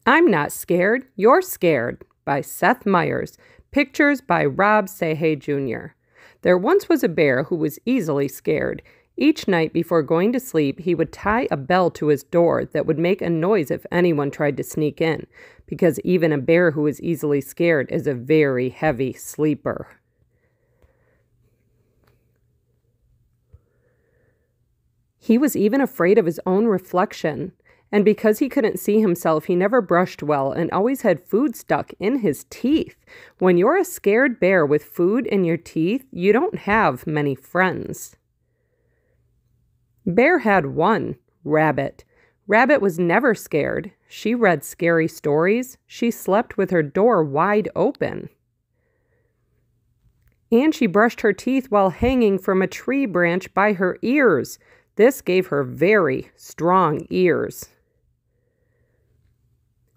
I'm Not Scared, You're Scared by Seth Meyers. Pictures by Sayegh Jr. There once was a bear who was easily scared. Each night before going to sleep, he would tie a bell to his door that would make a noise if anyone tried to sneak in, because even a bear who is easily scared is a very heavy sleeper. He was even afraid of his own reflection. And because he couldn't see himself, he never brushed well and always had food stuck in his teeth. When you're a scared bear with food in your teeth, you don't have many friends. Bear had one, Rabbit. Rabbit was never scared. She read scary stories. She slept with her door wide open. And she brushed her teeth while hanging from a tree branch by her ears. This gave her very strong ears.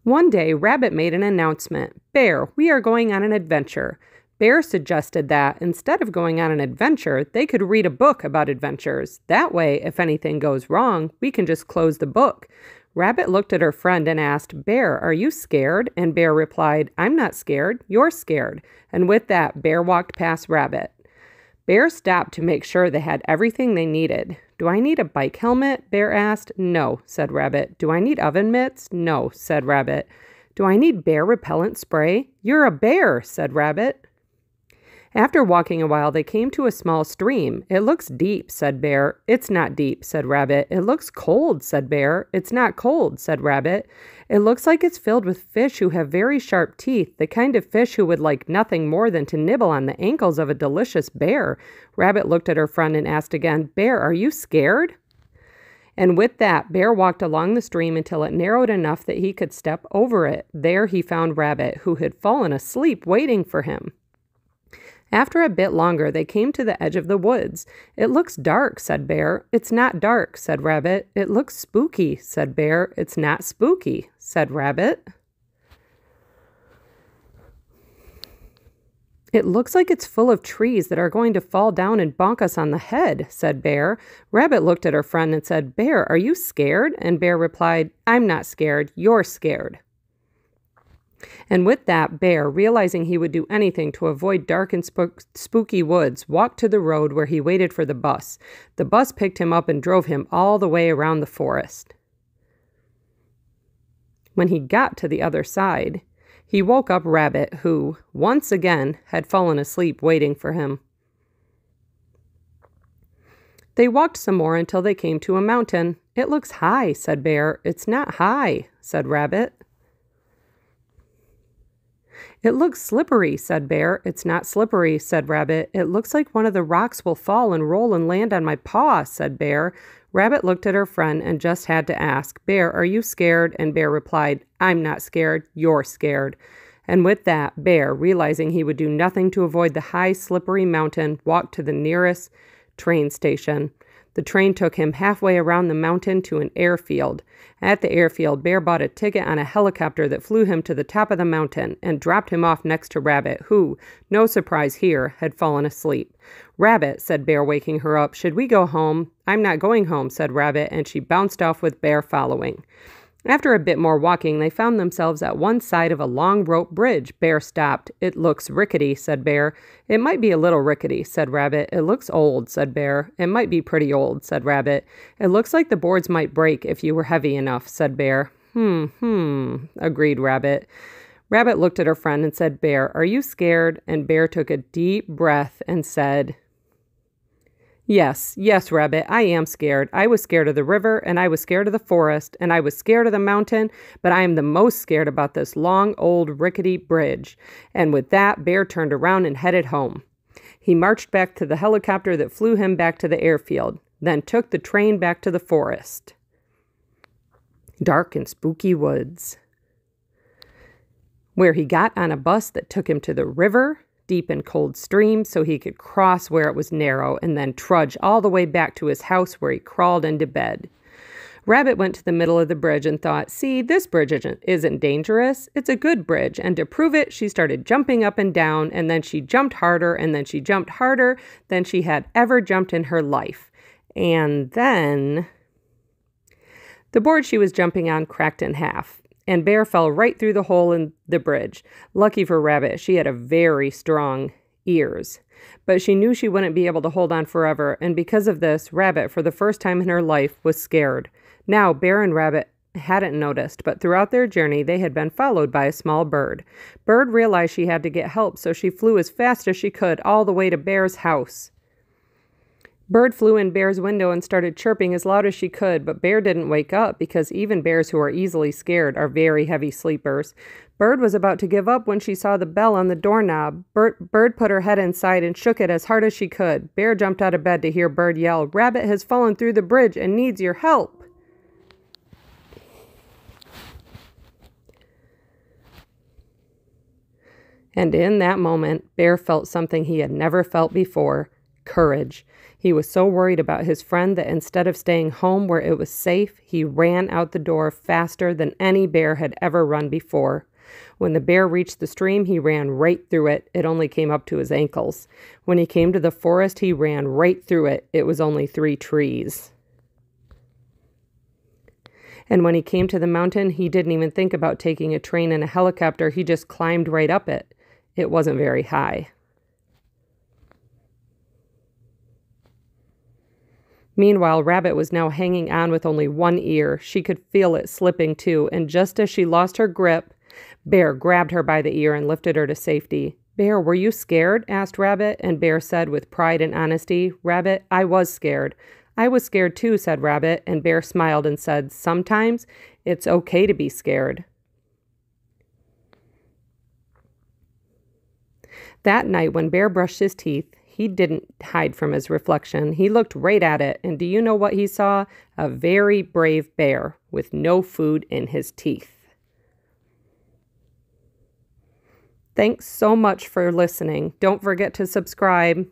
One day, Rabbit made an announcement. Bear, we are going on an adventure. Bear suggested that instead of going on an adventure, they could read a book about adventures. That way, if anything goes wrong, we can just close the book. Rabbit looked at her friend and asked, Bear, are you scared? And Bear replied, I'm not scared, you're scared. And with that, Bear walked past Rabbit. Bear stopped to make sure they had everything they needed. Do I need a bike helmet? Bear asked. No, said Rabbit. Do I need oven mitts? No, said Rabbit. Do I need bear repellent spray? You're a bear, said Rabbit. After walking a while, they came to a small stream. It looks deep, said Bear. It's not deep, said Rabbit. It looks cold, said Bear. It's not cold, said Rabbit. It looks like it's filled with fish who have very sharp teeth, the kind of fish who would like nothing more than to nibble on the ankles of a delicious bear. Rabbit looked at her friend and asked again, Bear, are you scared? And with that, Bear walked along the stream until it narrowed enough that he could step over it. There he found Rabbit, who had fallen asleep waiting for him. After a bit longer, they came to the edge of the woods. It looks dark, said Bear. It's not dark, said Rabbit. It looks spooky, said Bear. It's not spooky, said Rabbit. It looks like it's full of trees that are going to fall down and bonk us on the head, said Bear. Rabbit looked at her friend and said, Bear, are you scared? And Bear replied, I'm not scared, you're scared. And with that, Bear, realizing he would do anything to avoid dark and spooky woods, walked to the road where he waited for the bus. The bus picked him up and drove him all the way around the forest. When he got to the other side, he woke up Rabbit, who, once again, had fallen asleep waiting for him. They walked some more until they came to a mountain. It looks high, said Bear. It's not high, said Rabbit. It looks slippery, said Bear. It's not slippery, said Rabbit. It looks like one of the rocks will fall and roll and land on my paw, said Bear. Rabbit looked at her friend and just had to ask, Bear, are you scared? And Bear replied, I'm not scared, you're scared. And with that, Bear, realizing he would do nothing to avoid the high, slippery mountain, walked to the nearest train station. The train took him halfway around the mountain to an airfield. At the airfield, Bear bought a ticket on a helicopter that flew him to the top of the mountain and dropped him off next to Rabbit, who, no surprise here, had fallen asleep. Rabbit, said Bear, waking her up, should we go home? I'm not going home, said Rabbit, and she bounced off with Bear following. After a bit more walking, they found themselves at one side of a long rope bridge. Bear stopped. It looks rickety, said Bear. It might be a little rickety, said Rabbit. It looks old, said Bear. It might be pretty old, said Rabbit. It looks like the boards might break if you were heavy enough, said Bear. Agreed Rabbit. Rabbit looked at her friend and said, Bear, are you scared? And Bear took a deep breath and said, Yes, Rabbit, I am scared. I was scared of the river, and I was scared of the forest, and I was scared of the mountain, but I am the most scared about this long, old, rickety bridge. And with that, Bear turned around and headed home. He marched back to the helicopter that flew him back to the airfield, then took the train back to the forest. Dark and spooky woods, where he got on a bus that took him to the river, deep and cold stream, so he could cross where it was narrow and then trudge all the way back to his house where he crawled into bed. Rabbit went to the middle of the bridge and thought, see, this bridge isn't dangerous. It's a good bridge. And to prove it, she started jumping up and down, and then she jumped harder, and then she jumped harder than she had ever jumped in her life. And then the board she was jumping on cracked in half. and Bear fell right through the hole in the bridge. Lucky for Rabbit, she had a very strong ears. But she knew she wouldn't be able to hold on forever, and because of this, Rabbit, for the first time in her life, was scared. Now, Bear and Rabbit hadn't noticed, but throughout their journey, they had been followed by a small bird. Bird realized she had to get help, so she flew as fast as she could all the way to Bear's house. Bird flew in Bear's window and started chirping as loud as she could, but Bear didn't wake up because even bears who are easily scared are very heavy sleepers. Bird was about to give up when she saw the bell on the doorknob. Bird put her head inside and shook it as hard as she could. Bear jumped out of bed to hear Bird yell, "Rabbit has fallen through the bridge and needs your help." And in that moment, Bear felt something he had never felt before: courage. He was so worried about his friend that instead of staying home where it was safe, he ran out the door faster than any bear had ever run before. When the bear reached the stream, he ran right through it. It only came up to his ankles. When he came to the forest, he ran right through it. It was only 3 trees. And when he came to the mountain, he didn't even think about taking a train and a helicopter. He just climbed right up it. It wasn't very high. Meanwhile, Rabbit was now hanging on with only one ear. She could feel it slipping too, and just as she lost her grip, Bear grabbed her by the ear and lifted her to safety. "Bear, were you scared?" asked Rabbit, and Bear said with pride and honesty, "Rabbit, I was scared." "I was scared too," said Rabbit, and Bear smiled and said, "Sometimes it's okay to be scared." That night, when Bear brushed his teeth, he didn't hide from his reflection. He looked right at it, and do you know what he saw? A very brave bear with no food in his teeth. Thanks so much for listening. Don't forget to subscribe.